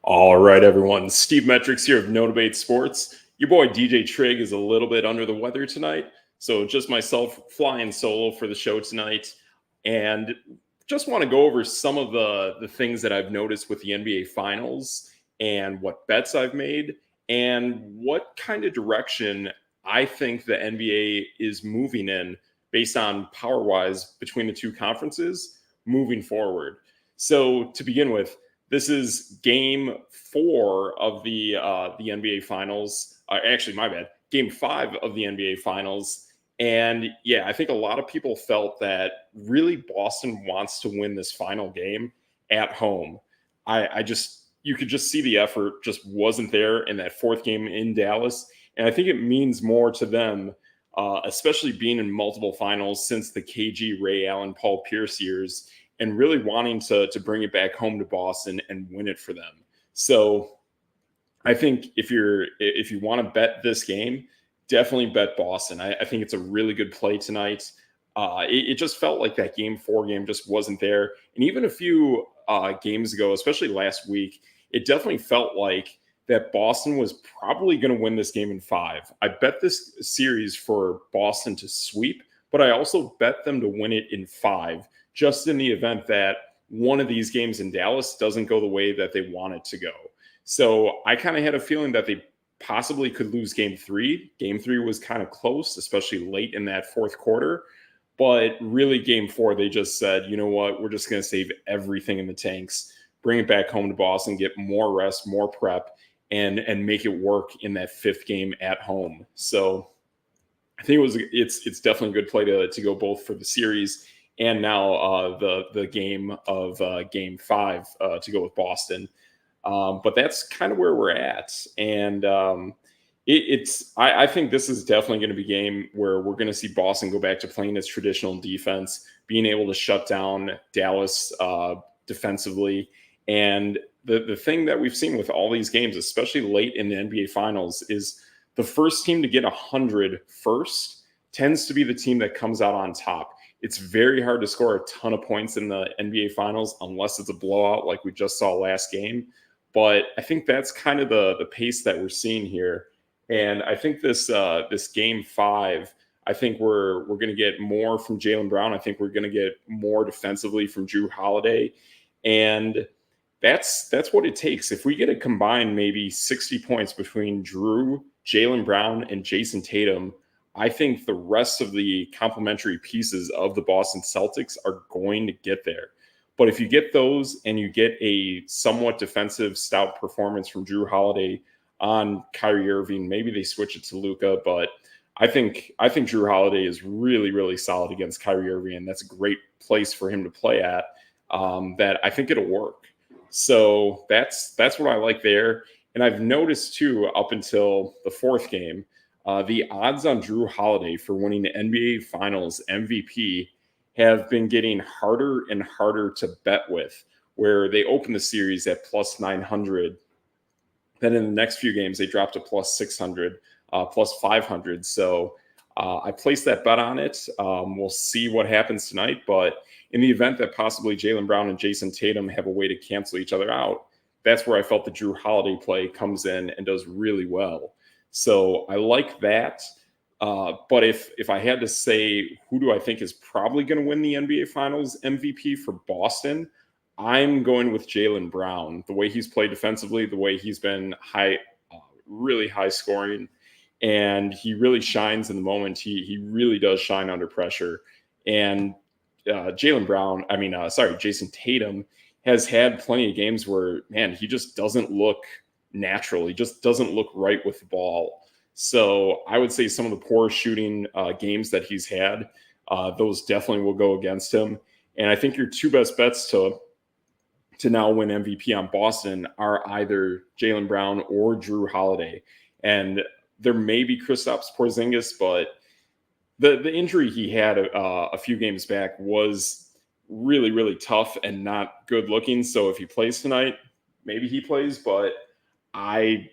All right, everyone. Steve Metrics here of Db8 Sports. Your boy DJ Trigg is a little bit under the weather tonight, so just myself flying solo for the show tonight, and just want to go over some of the things that I've noticed with the NBA Finals and what bets I've made and what kind of direction I think the NBA is moving in based on power-wise between the two conferences moving forward. So to begin with, this is game 4 of the NBA Finals. Actually, my bad. Game 5 of the NBA Finals. And yeah, I think a lot of people felt that really Boston wants to win this final game at home. You could just see the effort just wasn't there in that 4th game in Dallas. And I think it means more to them, especially being in multiple finals since the KG, Ray Allen, Paul Pierce years, and really wanting to bring it back home to Boston and win it for them. So I think if you want to bet this game, definitely bet Boston. I think it's a really good play tonight. It just felt like that game 4 game just wasn't there. And even a few games ago, especially last week, it definitely felt like that Boston was probably going to win this game in 5. I bet this series for Boston to sweep, but I also bet them to win it in 5. Just in the event that one of these games in Dallas doesn't go the way that they want it to go. So I kind of had a feeling that they possibly could lose game 3. Game 3 was kind of close, especially late in that 4th quarter. But really game 4, they just said, you know what, we're just going to save everything in the tanks, bring it back home to Boston, get more rest, more prep, and make it work in that 5th game at home. So I think it's definitely a good play to go both for the series and now the game of game 5 to go with Boston. But that's kind of where we're at. And I think this is definitely going to be a game where we're going to see Boston go back to playing its traditional defense, being able to shut down Dallas defensively. And the thing that we've seen with all these games, especially late in the NBA Finals, is the first team to get 100 first tends to be the team that comes out on top. It's very hard to score a ton of points in the NBA Finals unless it's a blowout like we just saw last game. But I think that's kind of the pace that we're seeing here. And I think this game 5, I think we're going to get more from Jaylen Brown. I think we're going to get more defensively from Jrue Holiday. And that's what it takes. If we get a combined maybe 60 points between Jrue, Jaylen Brown, and Jason Tatum, I think the rest of the complementary pieces of the Boston Celtics are going to get there. But if you get those and you get a somewhat defensive stout performance from Jrue Holiday on Kyrie Irving, maybe they switch it to Luka, but I think Jrue Holiday is really, really solid against Kyrie Irving, and that's a great place for him to play at. That I think it'll work. So that's what I like there. And I've noticed too, up until the 4th game, the odds on Jrue Holiday for winning the NBA Finals MVP have been getting harder and harder to bet with, where they opened the series at plus 900. Then in the next few games, they dropped to plus 600, plus 500. So I placed that bet on it. We'll see what happens tonight. But in the event that possibly Jaylen Brown and Jason Tatum have a way to cancel each other out, that's where I felt the Jrue Holiday play comes in and does really well. So I like that. But if I had to say who do I think is probably going to win the NBA Finals MVP for Boston, I'm going with Jaylen Brown. The way he's played defensively, the way he's been really high scoring, and he really shines in the moment. He really does shine under pressure. And Jason Tatum has had plenty of games where, man, he just doesn't look natural. He just doesn't look right with the ball. So I would say some of the poor shooting games that he's had, those definitely will go against him. And I think your 2 best bets to now win MVP on Boston are either Jaylen Brown or Jrue Holiday. And there may be Kristaps Porzingis, but the injury he had a few games back was really, really tough and not good looking. So if he plays tonight, maybe he plays, but I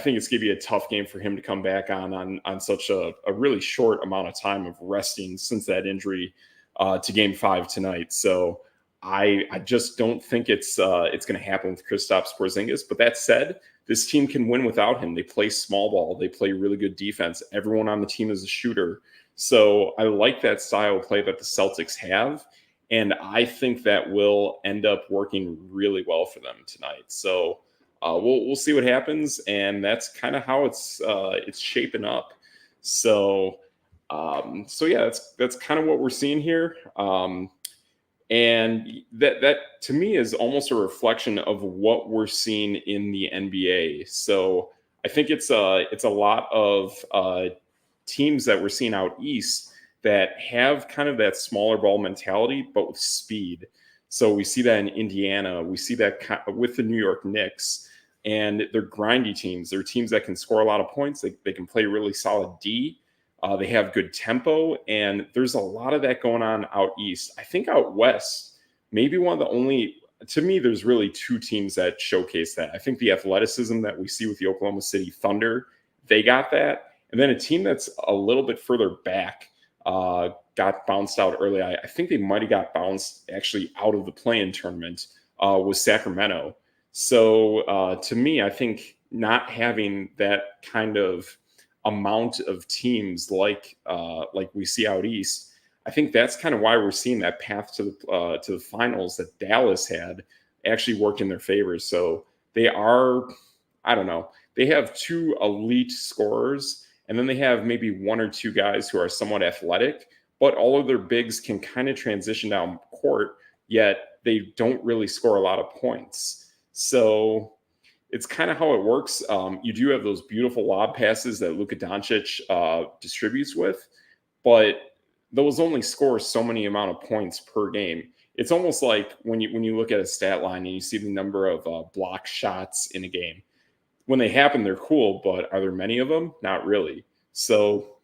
think it's going to be a tough game for him to come back on such a really short amount of time of resting since that injury to game 5 tonight. So I just don't think it's going to happen with Kristaps Porzingis. But that said, this team can win without him. They play small ball. They play really good defense. Everyone on the team is a shooter. So I like that style of play that the Celtics have. And I think that will end up working really well for them tonight. So we'll see what happens. And that's kind of how it's shaping up. So yeah, that's kind of what we're seeing here. And that to me is almost a reflection of what we're seeing in the NBA. So I think it's a lot of teams that we're seeing out east that have kind of that smaller ball mentality, but with speed. So we see that in Indiana. We see that with the New York Knicks. And they're grindy teams. They're teams that can score a lot of points. They can play really solid D. They have good tempo, and there's a lot of that going on out east. I think out west, maybe one of the only, to me, there's really two teams that showcase that. I think the athleticism that we see with the Oklahoma City Thunder, they got that. And then a team that's a little bit further back got bounced out early. I think they might have got bounced actually out of the play-in tournament was Sacramento. So to me, I think not having that kind of amount of teams like we see out east, I think that's kind of why we're seeing that path to the finals that Dallas had actually worked in their favor. So they are, I don't know, they have two elite scorers, and then they have maybe one or two guys who are somewhat athletic, but all of their bigs can kind of transition down court, yet they don't really score a lot of points. So it's kind of how it works. You do have those beautiful lob passes that Luka Doncic distributes with, but those only score so many amount of points per game. It's almost like when you look at a stat line and you see the number of block shots in a game. When they happen, they're cool, but are there many of them? Not really. So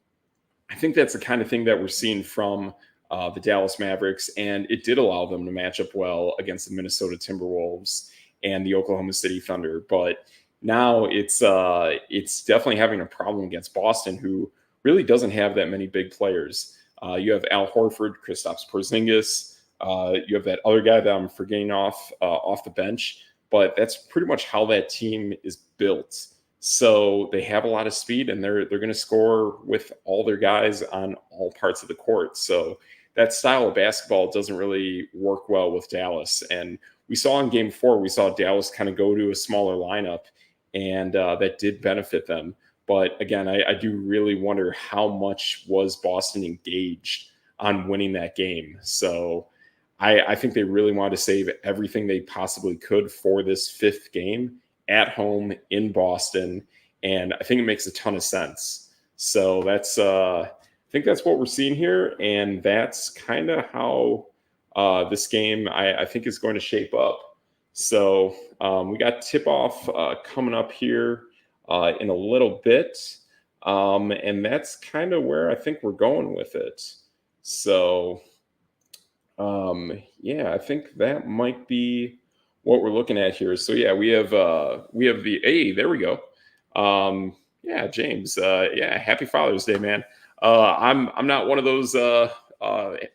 I think that's the kind of thing that we're seeing from the Dallas Mavericks, and it did allow them to match up well against the Minnesota Timberwolves and the Oklahoma City Thunder. But now it's definitely having a problem against Boston, who really doesn't have that many big players. You have Al Horford, Kristaps Porzingis. You have that other guy that I'm forgetting off the bench, but that's pretty much how that team is built. So they have a lot of speed, and they're going to score with all their guys on all parts of the court. So that style of basketball doesn't really work well with Dallas. And we saw in Game 4, we saw Dallas kind of go to a smaller lineup, and that did benefit them. But again, I do really wonder how much was Boston engaged on winning that game. So I think they really wanted to save everything they possibly could for this fifth game at home in Boston. And I think it makes a ton of sense. So I think that's what we're seeing here. And that's kind of how this game, I think, is going to shape up. So we got tip-off coming up here in a little bit. And that's kind of where I think we're going with it. So, yeah, I think that might be what we're looking at here. So, yeah, we have the, hey, there we go. Yeah, James, yeah, happy Father's Day, man. I'm not one of those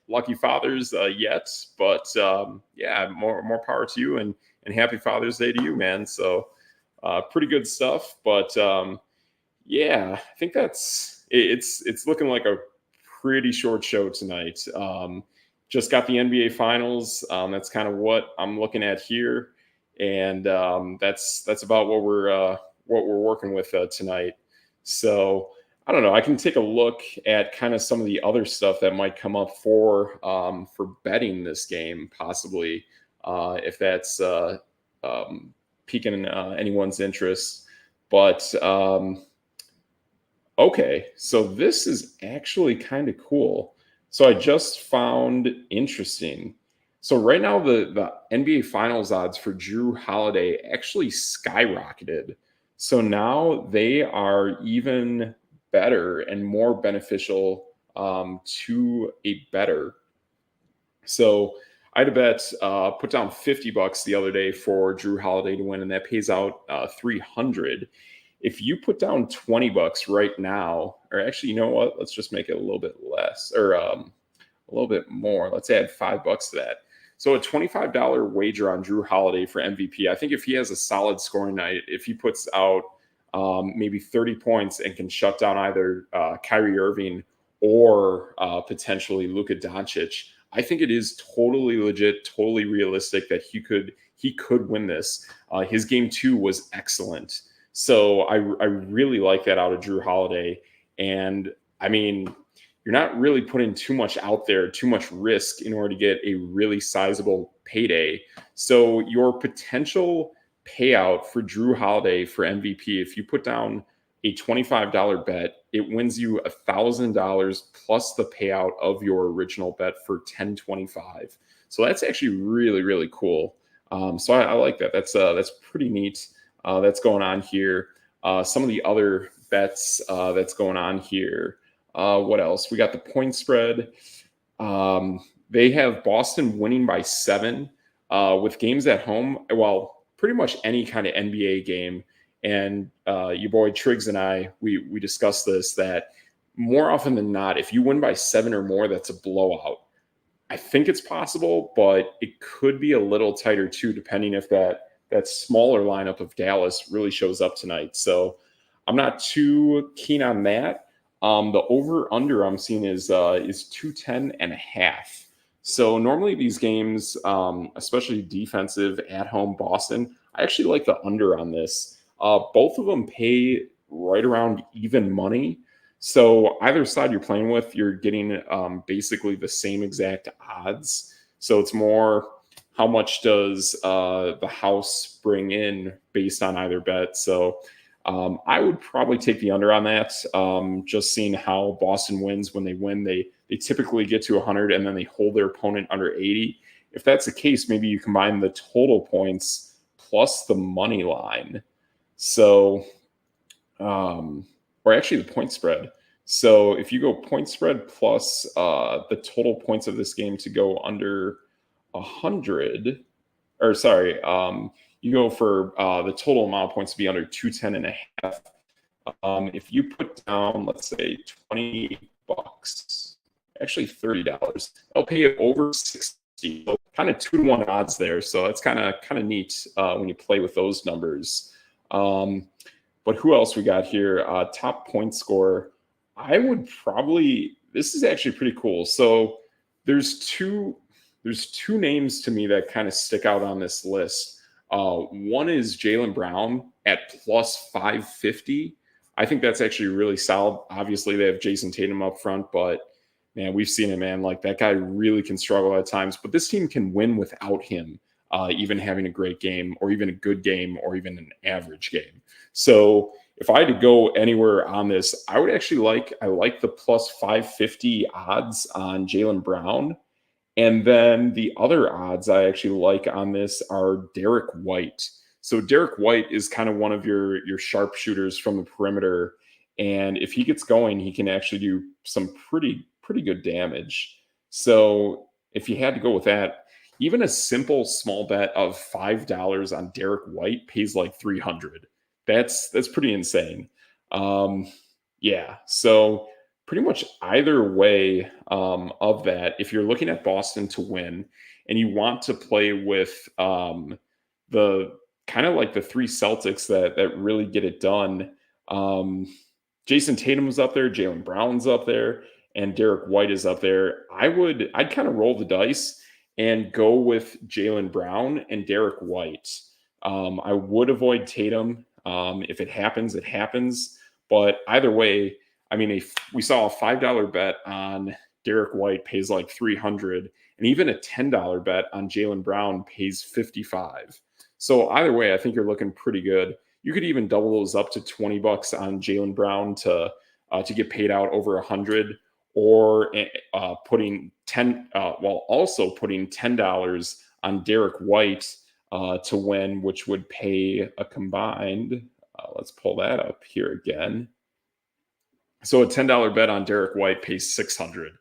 lucky fathers yet, but yeah, more power to you, and happy Father's Day to you, man. So pretty good stuff. But yeah, I think it's looking like a pretty short show tonight. Just got the NBA Finals. That's kind of what I'm looking at here, and that's about what we're working with tonight. So I don't know. I can take a look at kind of some of the other stuff that might come up for betting this game, possibly, if that's piquing anyone's interest. But okay, so this is actually kind of cool. So I just found interesting. So right now the NBA Finals odds for Jrue Holiday actually skyrocketed. So now they are even better and more beneficial to a bettor. So I had a bet, put down $50 the other day for Jrue Holiday to win, and that pays out $300. If you put down $20 right now, or actually, you know what? Let's just make it a little bit less, or a little bit more. Let's add $5 to that. So a $25 wager on Drew Holiday for MVP. I think if he has a solid scoring night, if he puts out maybe 30 points and can shut down either Kyrie Irving or potentially Luka Doncic, I think it is totally legit, totally realistic that he could win this. His game 2 was excellent, so I really like that out of Drew Holiday. And I mean, you're not really putting too much out there, too much risk in order to get a really sizable payday. So your potential payout for Drew Holiday for MVP, if you put down a $25 bet, it wins you $1,000 plus the payout of your original bet for $10.25. So that's actually really, really cool. So I like that. That's pretty neat. That's going on here. Some of the other bets that's going on here. What else? We got the point spread. They have Boston winning by 7 with games at home. Well, pretty much any kind of NBA game. And your boy Triggs and I, we discussed this, that more often than not, if you win by 7 or more, that's a blowout. I think it's possible, but it could be a little tighter too, depending if that smaller lineup of Dallas really shows up tonight. So I'm not too keen on that. The over under I'm seeing is 210.5. So normally these games, especially defensive at home Boston, I actually like the under on this. Both of them pay right around even money. So either side you're playing with, you're getting basically the same exact odds. So it's more how much does the house bring in based on either bet. So I would probably take the under on that. Just seeing how Boston wins. When they win, they typically get to 100 and then they hold their opponent under 80. If that's the case, maybe you combine the total points plus the money line. So, or actually the point spread. So if you go point spread plus the total points of this game to go under 100, or sorry, you go for the total amount of points to be under 210.5. If you put down, let's say, $20, actually $30, they'll pay you over 60. So kind of 2-to-1 odds there. So that's kind of neat when you play with those numbers. But who else we got here? Top point scorer. I would probably. This is actually pretty cool. So there's two names to me that kind of stick out on this list. One is Jaylen Brown at plus 550. I think that's actually really solid. Obviously, they have Jason Tatum up front, but man, we've seen it, man. Like, that guy really can struggle at times, but this team can win without him, even having a great game or even a good game or even an average game. So if I had to go anywhere on this, I would actually like the plus 550 odds on Jaylen Brown. And then the other odds I actually like on this are Derek White. So Derek White is kind of one of your sharpshooters from the perimeter. And if he gets going, he can actually do some pretty good damage. So if you had to go with that, even a simple small bet of $5 on Derek White pays like 300. That's pretty insane. Yeah. So pretty much either way of that, if you're looking at Boston to win and you want to play with the kind of like the 3 Celtics that really get it done, Jason Tatum's up there, Jaylen Brown's up there, and Derek White is up there. I'd kind of roll the dice and go with Jaylen Brown and Derek White. I would avoid Tatum. If it happens, it happens. But either way, I mean, if we saw a $5 bet on Derek White pays like 300, and even a $10 bet on Jaylen Brown pays 55. So either way, I think you're looking pretty good. You could even double those up to $20 on Jaylen Brown to get paid out over 100, or putting also putting $10 on Derek White to win, which would pay a combined. Let's pull that up here again. So a $10 bet on Derek White pays 600.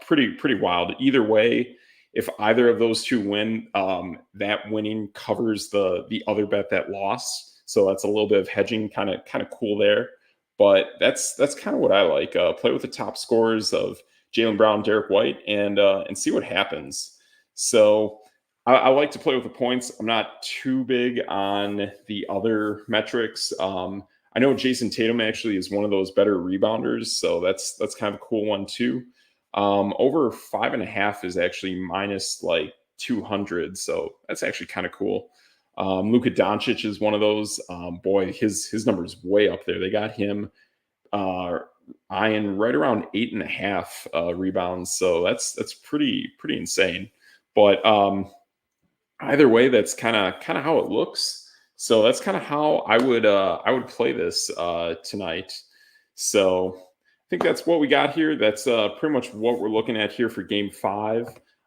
Pretty wild. Either way, if either of those two win, that winning covers the other bet that lost. So that's a little bit of hedging, kind of cool there. But that's kind of what I like. Play with the top scorers of Jaylen Brown, Derek White, and see what happens. So I like to play with the points. I'm not too big on the other metrics. I know Jason Tatum actually is one of those better rebounders, so that's kind of a cool one too. Over 5.5 is actually minus like 200, so that's actually kind of cool. Luka Doncic is one of those. Boy, his number is way up there. They got him uh, eyeing right around 8.5 rebounds, so that's pretty insane. But either way, that's kind of how it looks. So that's kind of how I would play this tonight. So I think that's what we got here. That's pretty much what we're looking at here for Game 5.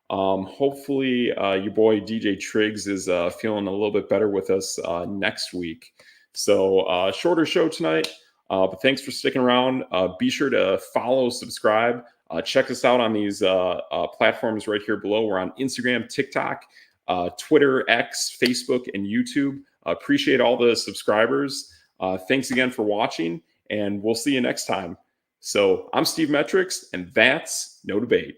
Hopefully, your boy DJ Triggs is feeling a little bit better with us next week. So shorter show tonight, but thanks for sticking around. Be sure to follow, subscribe. Check us out on these platforms right here below. We're on Instagram, TikTok, Twitter, X, Facebook, and YouTube. Appreciate all the subscribers. Thanks again for watching, and we'll see you next time. So I'm Steve Metrics, and that's No Debate.